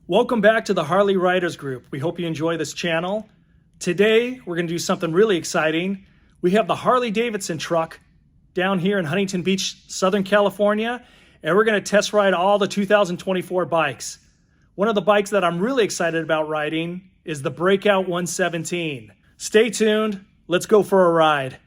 Welcome back to the Harley Riders Group. We hope you enjoy this channel. Today, we're going to do something really exciting. We have the Harley Davidson truck down here in Huntington Beach, Southern California, and we're going to test ride all the 2024 bikes. One of the bikes that I'm really excited about riding is the Breakout 117. Stay tuned. Let's go for a ride.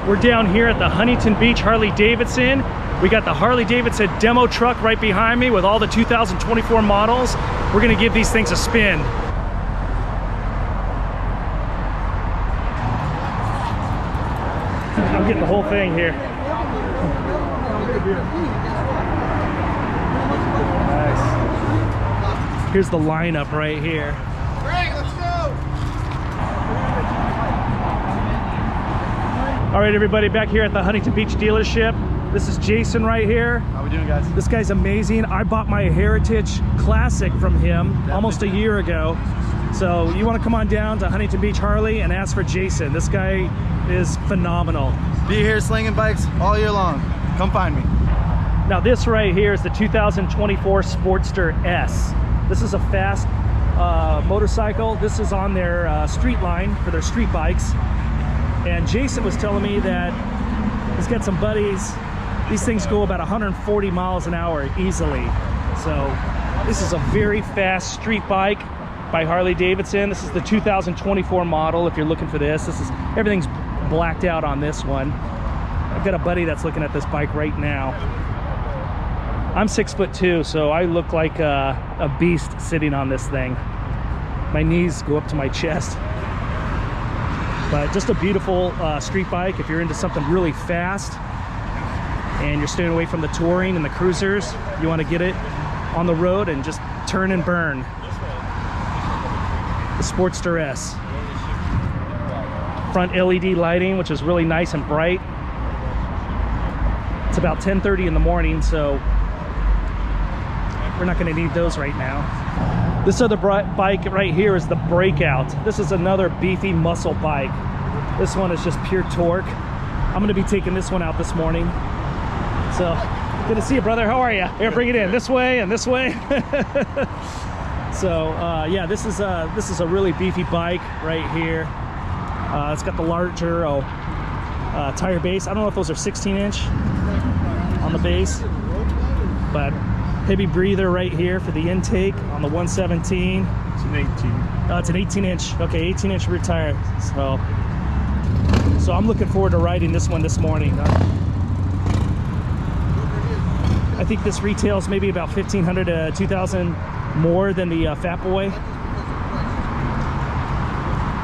We're down here at the Huntington Beach Harley Davidson. We got the Harley Davidson demo truck right behind me with all the 2024 models. We're gonna give these things a spin. I'm getting the whole thing here. Nice. Here's the lineup right here. Greg, let's go! All right, everybody, back here at the Huntington Beach dealership. This is Jason right here. How we doing, guys? This guy's amazing. I bought my Heritage Classic from him almost a year ago. So you want to come on down to Huntington Beach Harley and ask for Jason. This guy is phenomenal. Be here slinging bikes all year long. Come find me. Now this right here is the 2024 Sportster S. This is a fast motorcycle. This is on their street line for their street bikes. And Jason was telling me that he's got some buddies. These things go about 140 miles an hour easily. So this is a very fast street bike by Harley Davidson. This is the 2024 model if you're looking for this. Everything's blacked out on this one. I've got a buddy that's looking at this bike right now. I'm 6'2", so I look like a beast sitting on this thing. My knees go up to my chest. But just a beautiful street bike if you're into something really fast and you're staying away from the touring and the cruisers. You want to get it on the road and just turn and burn. The Sportster S. Front LED lighting, which is really nice and bright. It's about 10:30 in the morning, so we're not going to need those right now. This other bike right here is the Breakout. This is another beefy muscle bike. This one is just pure torque. I'm gonna be taking this one out this morning. So, good to see you, brother. How are you? Here, bring it in this way and this way. So, yeah, this is a really beefy bike right here. It's got the larger tire base. I don't know if those are 16-inch on the base, but heavy breather right here for the intake on the 117. It's an 18. It's an 18-inch. Okay, 18-inch rear tire. So I'm looking forward to riding this one this morning. I think this retails maybe about $1,500 to $2,000 more than the Fatboy.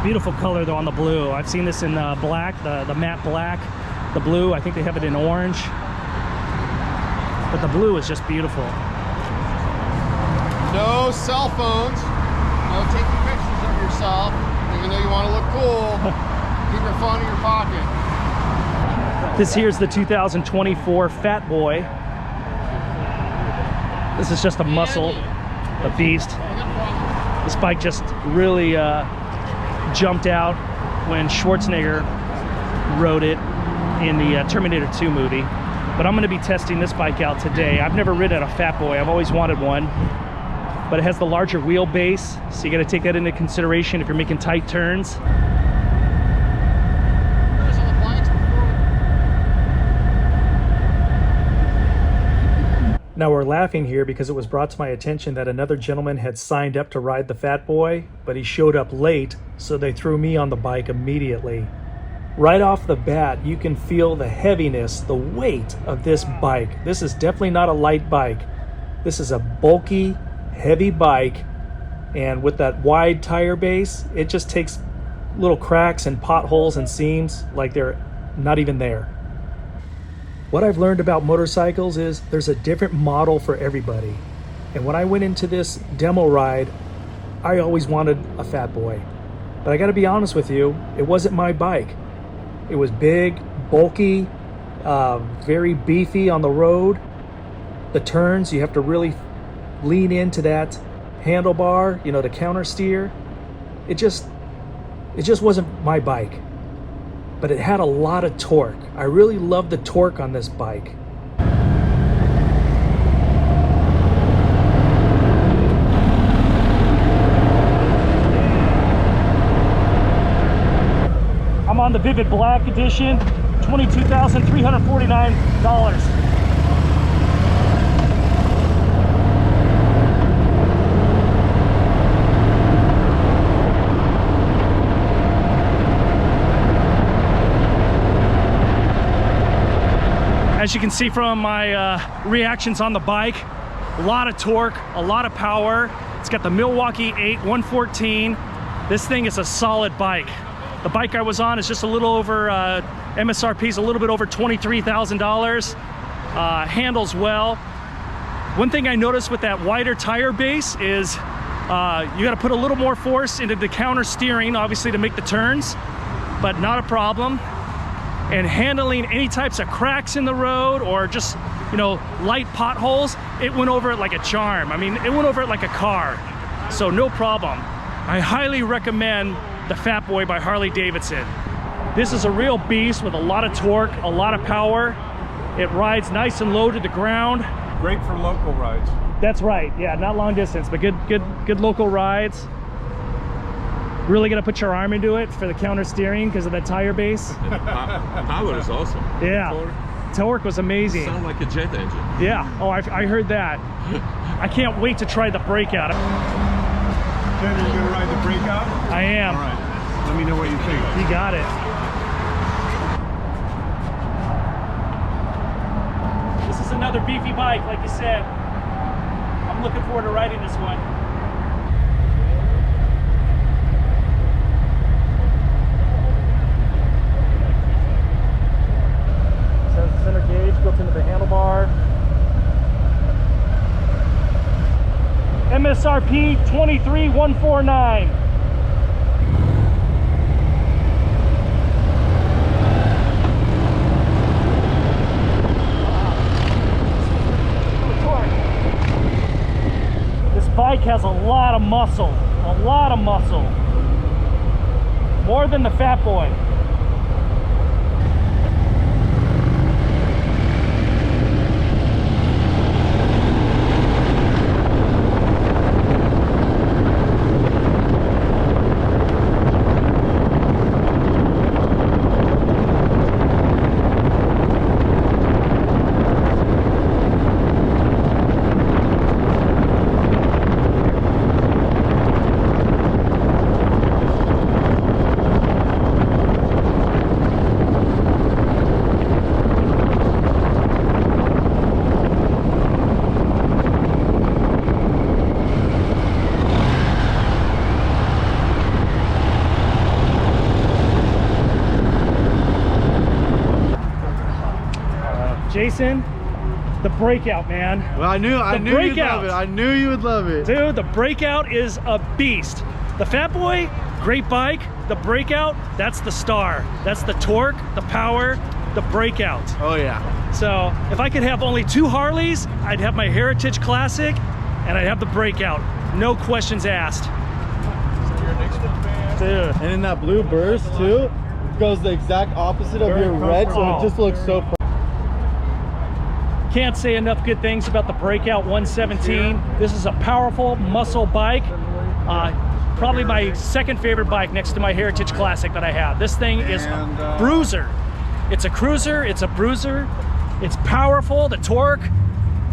Beautiful color though on the blue. I've seen this in black, the matte black, the blue. I think they have it in orange. But the blue is just beautiful. No cell phones. No taking pictures of yourself. Even though you want to look cool, keep your phone in your pocket. This here's the 2024 Fatboy. This is just a muscle, a beast. This bike just really jumped out when Schwarzenegger rode it in the Terminator 2 movie. But I'm going to be testing this bike out today. I've never ridden a Fatboy. I've always wanted one. But it has the larger wheelbase, so you got to take that into consideration if you're making tight turns. Now we're laughing here because it was brought to my attention that another gentleman had signed up to ride the Fatboy, but he showed up late, so they threw me on the bike immediately. Right off the bat, you can feel the heaviness, the weight of this bike. This is definitely not a light bike. This is a bulky, heavy bike, and with that wide tire base, it just takes little cracks and potholes and seams like they're not even there. What I've learned about motorcycles is there's a different model for everybody. And when I went into this demo ride, I always wanted a Fatboy. But I gotta be honest with you, it wasn't my bike. It was big, bulky, very beefy on the road. The turns, you have to really lean into that handlebar, you know, to counter steer. It just wasn't my bike. But it had a lot of torque. I really love the torque on this bike. I'm on the Vivid Black Edition, $22,349. As you can see from my reactions on the bike, a lot of torque, a lot of power. It's got the Milwaukee 8 114. This thing is a solid bike. The bike I was on is just a little over, MSRP is a little bit over $23,000. Handles well. One thing I noticed with that wider tire base is you got to put a little more force into the counter steering, obviously, to make the turns, but not a problem. And handling any types of cracks in the road or just, you know, light potholes, it went over it like a charm. I mean, it went over it like a car, so no problem. I highly recommend the Fatboy by Harley Davidson. This is a real beast with a lot of torque, a lot of power. It rides nice and low to the ground. Great for local rides. That's right, yeah, not long distance, but good local rides. Really gonna put your arm into it for the counter steering because of that tire base. Power is awesome. Yeah, torque was amazing. Sound like a jet engine. Yeah, oh, I heard that. I can't wait to try the Breakout. Ken, are you gonna ride the Breakout? I am. All right, let me know what you think. You got it. This is another beefy bike, like you said. I'm looking forward to riding this one. Center gauge built into the handlebar. MSRP 23,149. This bike has a lot of muscle. A lot of muscle. More than the Fatboy. Jason, the Breakout, man. Well, I knew you'd love it. I knew you would love it. Dude, the Breakout is a beast. The Fatboy, great bike. The Breakout, that's the star. That's the torque, the power, the Breakout. Oh yeah. So if I could have only two Harleys, I'd have my Heritage Classic and I'd have the Breakout. No questions asked. Dude. And in that blue burst too, goes the exact opposite of your red, so it just looks so fun. Can't say enough good things about the Breakout 117. This is a powerful muscle bike. Probably my second favorite bike next to my Heritage Classic that I have. This thing is a bruiser. It's a cruiser, it's a bruiser. It's powerful, the torque.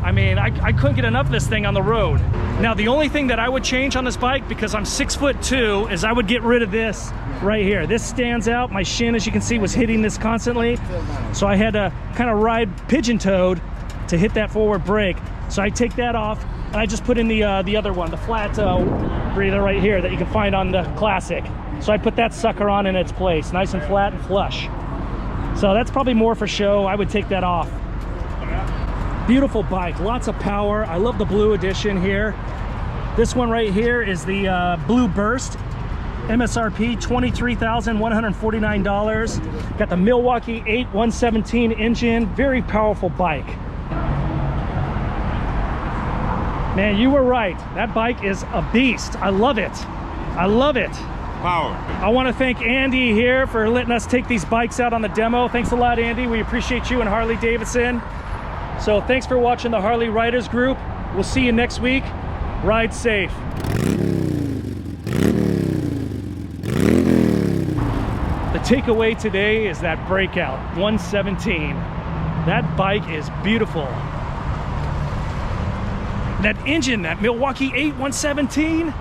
I mean, I couldn't get enough of this thing on the road. Now, the only thing that I would change on this bike, because I'm 6'2", is I would get rid of this right here. This stands out. My shin, as you can see, was hitting this constantly. So I had to kind of ride pigeon-toed to hit that forward brake. So I take that off and I just put in the other one, the flat breather right here that you can find on the Classic. So I put that sucker on in its place, nice and flat and flush. So that's probably more for show. I would take that off. Beautiful bike, lots of power. I love the blue edition here. This one right here is the Blue Burst. MSRP $23,149. Got the Milwaukee 8 117 engine. Very powerful bike. Man, you were right. That bike is a beast. I love it. I love it. Power. I want to thank Andy here for letting us take these bikes out on the demo. Thanks a lot, Andy. We appreciate you and Harley Davidson. So thanks for watching the Harley Riders Group. We'll see you next week. Ride safe. The takeaway today is that Breakout 117. That bike is beautiful. That engine, that Milwaukee 8 117,